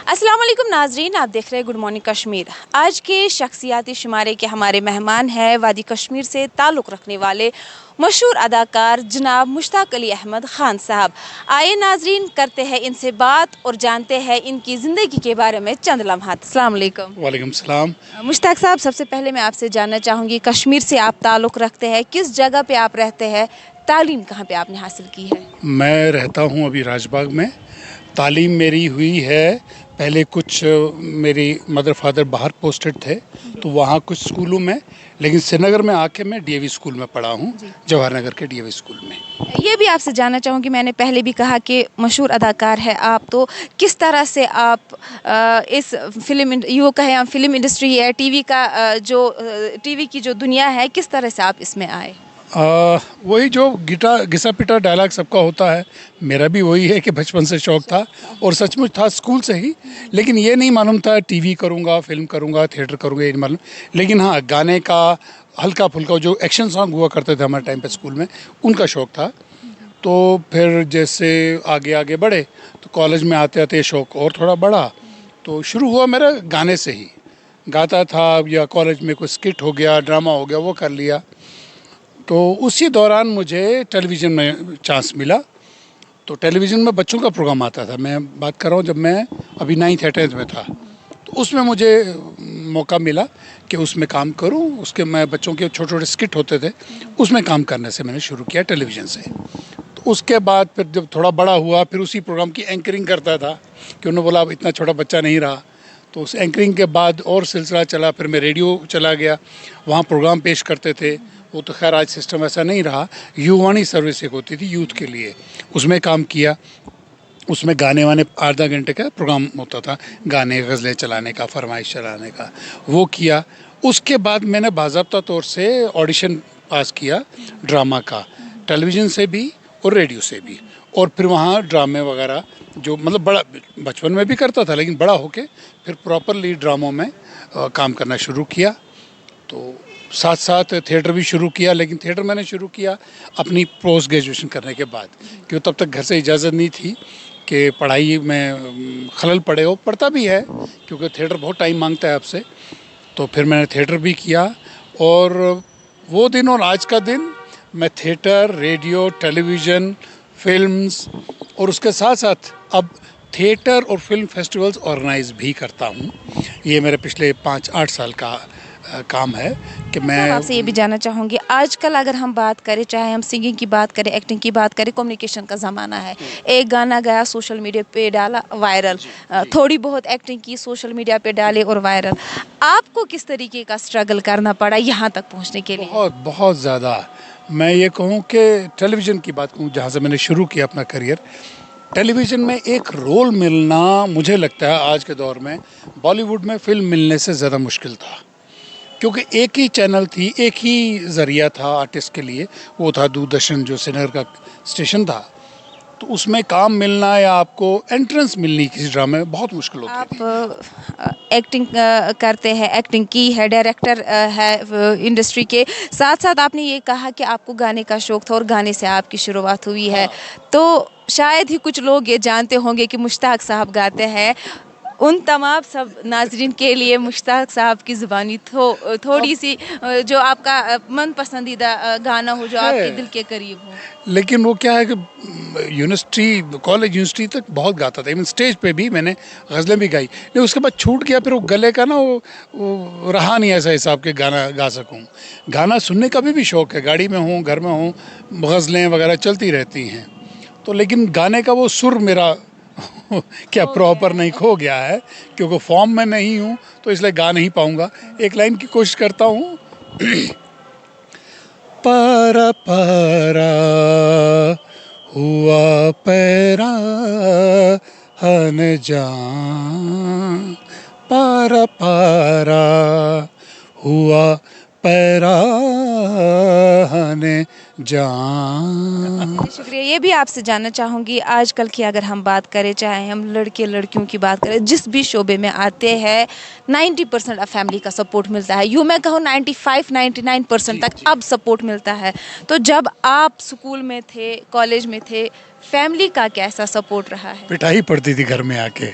अस्सलाम वालेकुम नाजरीन, आप देख रहे हैं गुड मॉर्निंग कश्मीर। आज के शख्सियाती शुमारे के हमारे मेहमान हैं वादी कश्मीर से ताल्लुक़ रखने वाले मशहूर अदाकार जनाब मुश्ताक अली अहमद ख़ान साहब। आइए नाजरीन, करते हैं इनसे बात और जानते हैं इनकी ज़िंदगी के बारे में चंद लम्हात। अस्सलाम वालेकुम। वालेकुम सलाम। मुश्ताक साहब, सबसे पहले मैं आपसे जानना चाहूँगी, कश्मीर से आप ताल्लुक़ रखते हैं, किस जगह पे आप रहते हैं, तालीम कहाँ पे आपने हासिल की है? मैं रहता हूँ अभी राजबाग में। तालीम मेरी हुई है, पहले कुछ मेरी मदर फादर बाहर पोस्टेड थे तो वहाँ कुछ स्कूलों में, लेकिन श्रीनगर में आके मैं डीएवी स्कूल में पढ़ा हूँ, जवाहर नगर के डीएवी स्कूल में। ये भी आपसे जानना चाहूँगी, मैंने पहले भी कहा कि मशहूर अदाकार है आप, तो किस तरह से आप इस यूँ कहें हम फिल्म इंडस्ट्री है, टीवी का टीवी की जो दुनिया है, किस तरह से आप इसमें आए? वही जो घिसा पिटा डायलॉग सबका होता है, मेरा भी वही है कि बचपन से शौक था और सचमुच था स्कूल से ही, लेकिन ये नहीं मालूम था टीवी करूँगा, फिल्म करूँगा, थिएटर करूँगा, ये नहीं मालूम। लेकिन हाँ, गाने का हल्का फुल्का जो एक्शन सॉन्ग हुआ करते थे हमारे टाइम पे स्कूल में, उनका शौक था। तो फिर जैसे आगे आगे बढ़े तो कॉलेज में आते आते शौक और थोड़ा बढ़ा, तो शुरू हुआ मेरा गाने से ही। गाता था, या कॉलेज में कोई स्किट हो गया, ड्रामा हो गया, वो कर लिया। तो उसी दौरान मुझे टेलीविज़न में चांस मिला। तो टेलीविज़न में बच्चों का प्रोग्राम आता था, मैं बात कर रहा हूँ जब मैं अभी 9th या 10th में था, तो उसमें मुझे मौका मिला कि उसमें काम करूँ। उसके मैं बच्चों के छोटे छोटे स्किट होते थे, उसमें काम करने से मैंने शुरू किया टेलीविज़न से। तो उसके बाद फिर जब थोड़ा बड़ा हुआ, फिर उसी प्रोग्राम की एंकरिंग करता था कि उन्होंने बोला अब इतना छोटा बच्चा नहीं रहा। तो उस एंकरिंग के बाद और सिलसिला चला, फिर मैं रेडियो चला गया, वहाँ प्रोग्राम पेश करते थे। वो तो खैर आज सिस्टम ऐसा नहीं रहा। युवाणी सर्विस एक होती थी यूथ के लिए, उसमें काम किया। उसमें गाने वाने आधा घंटे का प्रोग्राम होता था, गाने गज़लें चलाने का, फरमाइश चलाने का, वो किया। उसके बाद मैंने बाज़ाब्ता तौर से ऑडिशन पास किया ड्रामा का, टेलीविज़न से भी और रेडियो से भी। और फिर वहाँ ड्रामे वगैरह जो मतलब बड़ा बचपन में भी करता था, लेकिन बड़ा होके फिर प्रॉपरली ड्रामों में काम करना शुरू किया। तो साथ साथ थिएटर भी शुरू किया, लेकिन थिएटर मैंने शुरू किया अपनी पोस्ट ग्रेजुएशन करने के बाद, क्योंकि तब तक घर से इजाज़त नहीं थी कि पढ़ाई में खलल पड़े हो। पड़ता भी है क्योंकि थिएटर बहुत टाइम मांगता है आपसे। तो फिर मैंने थिएटर भी किया, और वो दिन और आज का दिन मैं थिएटर, रेडियो, टेलीविज़न, फिल्म्स और उसके साथ साथ अब थिएटर और फिल्म फेस्टिवल्स ऑर्गेनाइज भी करता हूँ। ये मेरे पिछले 5-8 साल का काम है कि मैं आपसे ये भी जानना चाहूँगी, आजकल अगर हम बात करें, चाहे हम सिंगिंग की बात करें, एक्टिंग की बात करें, कम्युनिकेशन का ज़माना है। एक गाना गया, सोशल मीडिया पे डाला, वायरल। थोड़ी बहुत एक्टिंग की, सोशल मीडिया पे डाले और वायरल। आपको किस तरीके का स्ट्रगल करना पड़ा यहाँ तक पहुँचने के लिए? बहुत बहुत ज़्यादा। मैं ये कहूँ कि टेलीविज़न की बात कहूँ, जहाँ से मैंने शुरू किया अपना करियर, टेलीविज़न में एक रोल मिलना मुझे लगता है आज के दौर में बॉलीवुड में फ़िल्म मिलने से ज़्यादा मुश्किल था, क्योंकि एक ही चैनल थी, एक ही ज़रिया था आर्टिस्ट के लिए, वो था दूरदर्शन जो श्रीनगर का स्टेशन था। तो उसमें काम मिलना या आपको एंट्रेंस मिलनी किसी ड्रामे में बहुत मुश्किल होती थी। आप एक्टिंग करते हैं, एक्टिंग की है, डायरेक्टर है इंडस्ट्री के साथ साथ, आपने ये कहा कि आपको गाने का शौक था और गाने से आपकी शुरुआत हुई है। तो शायद ही कुछ लोग ये जानते होंगे कि मुश्ताक साहब गाते हैं। उन तमाम सब नाजरीन के लिए मुश्ताक साहब की ज़ुबानी थोड़ी सी जो आपका मन पसंदीदा गाना हो, जो आपके दिल के करीब हो। लेकिन वो क्या है कि कॉलेज यूनिवर्सिटी तक बहुत गाता था, इवन स्टेज पे भी मैंने गज़लें भी गाई, लेकिन उसके बाद छूट गया। फिर वो गले का ना वो रहा नहीं ऐसा हिसाब के गाना गा सकूं। गाना सुनने का भी शौक़ है, गाड़ी में हूँ, घर में हूँ, गज़लें वगैरह चलती रहती हैं। तो लेकिन गाने का वो सुर मेरा क्या प्रॉपर नहीं, खो गया है, क्योंकि फॉर्म में नहीं हूँ, तो इसलिए गा नहीं पाऊँगा। एक लाइन की कोशिश करता हूँ। पारा पारा हुआ पैरा हन जान, पारा पारा हुआ पैरा हन जान। शुक्रिया। ये भी आपसे जानना चाहूँगी, आजकल की अगर हम बात करें, चाहे हम लड़के लड़कियों की बात करें, जिस भी शोबे में आते हैं 90% अब फैमिली का सपोर्ट मिलता है। यूँ मैं कहूँ 95-99% जी तक जी। अब सपोर्ट मिलता है। तो जब आप स्कूल में थे, कॉलेज में थे, फैमिली का कैसा सपोर्ट रहा है? पिटाई पड़ती थी घर में आके।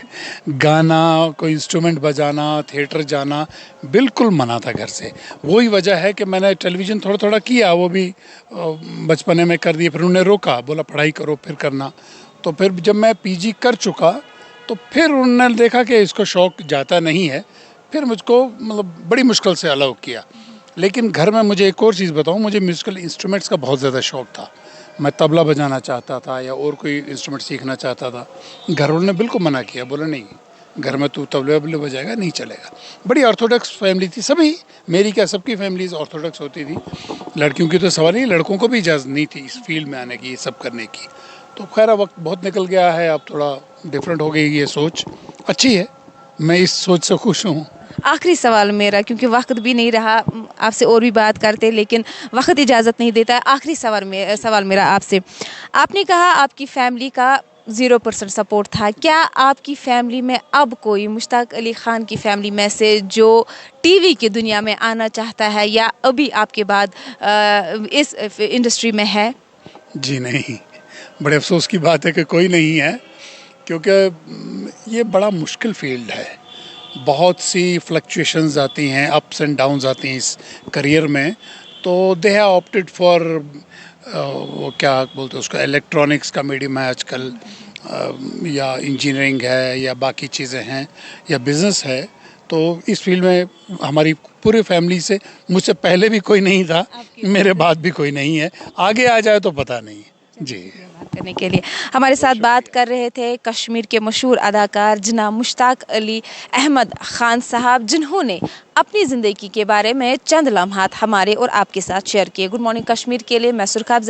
गाना, कोई इंस्ट्रूमेंट बजाना, थिएटर जाना बिल्कुल मना था घर से। वही वजह है कि मैंने टेलीविज़न थोड़ा थोड़ा किया, वो भी बचपने में कर दिया, फिर उन्होंने रोका, बोला पढ़ाई करो फिर करना। तो फिर जब मैं पीजी कर चुका तो फिर उन्होंने देखा कि इसको शौक जाता नहीं है, फिर मुझको मतलब बड़ी मुश्किल से अलाउ किया। लेकिन घर में मुझे एक और चीज़ बताऊँ, मुझे म्यूज़िकल इंस्ट्रूमेंट्स का बहुत ज़्यादा शौक था। मैं तबला बजाना चाहता था या और कोई इंस्ट्रूमेंट सीखना चाहता था। घर वालों ने बिल्कुल मना किया, बोला नहीं, घर में तू तबले वबले बजाएगा, नहीं चलेगा। बड़ी ऑर्थोडॉक्स फैमिली थी सभी, मेरी क्या सबकी फैमिलीज ऑर्थोडॉक्स होती थी। लड़कियों की तो सवाल ही, लड़कों को भी इजाज़त नहीं थी इस फील्ड में आने की, ये सब करने की। तो खैर अब वक्त बहुत निकल गया है, अब थोड़ा डिफरेंट हो गई ये सोच। अच्छी है, मैं इस सोच से खुश हूँ। आखिरी सवाल मेरा, क्योंकि वक्त भी नहीं रहा, आपसे और भी बात करते लेकिन वक्त इजाज़त नहीं देता है। आखिरी सवाल मेरा आपसे, आपने कहा आपकी फैमिली का 0% सपोर्ट था। क्या आपकी फैमिली में अब कोई मुश्ताक अली ख़ान की फैमिली में से जो टीवी की दुनिया में आना चाहता है या अभी आपके बाद इस इंडस्ट्री में है? जी नहीं, बड़े अफसोस की बात है कि कोई नहीं है, क्योंकि ये बड़ा मुश्किल फील्ड है। बहुत सी फ्लक्चुएशंस आती हैं, अप्स एंड डाउन्स आती हैं इस करियर में। तो दे हैव ऑप्टेड फॉर वो क्या बोलते हैं उसको, इलेक्ट्रॉनिक्स का मीडियम है आजकल, या इंजीनियरिंग है या बाकी चीज़ें हैं या बिज़नेस है। तो इस फील्ड में हमारी पूरी फैमिली से, मुझसे पहले भी कोई नहीं था, मेरे बाद भी कोई नहीं है, आगे आ जाए तो पता नहीं। जी, बात करने के लिए हमारे साथ बात कर रहे थे कश्मीर के मशहूर अदाकार जनाब मुश्ताक अली अहमद ख़ान साहब, जिन्होंने अपनी ज़िंदगी के बारे में चंद लम्हात हमारे और आपके साथ शेयर किए। गुड मॉर्निंग कश्मीर के लिए मैं सुरखाब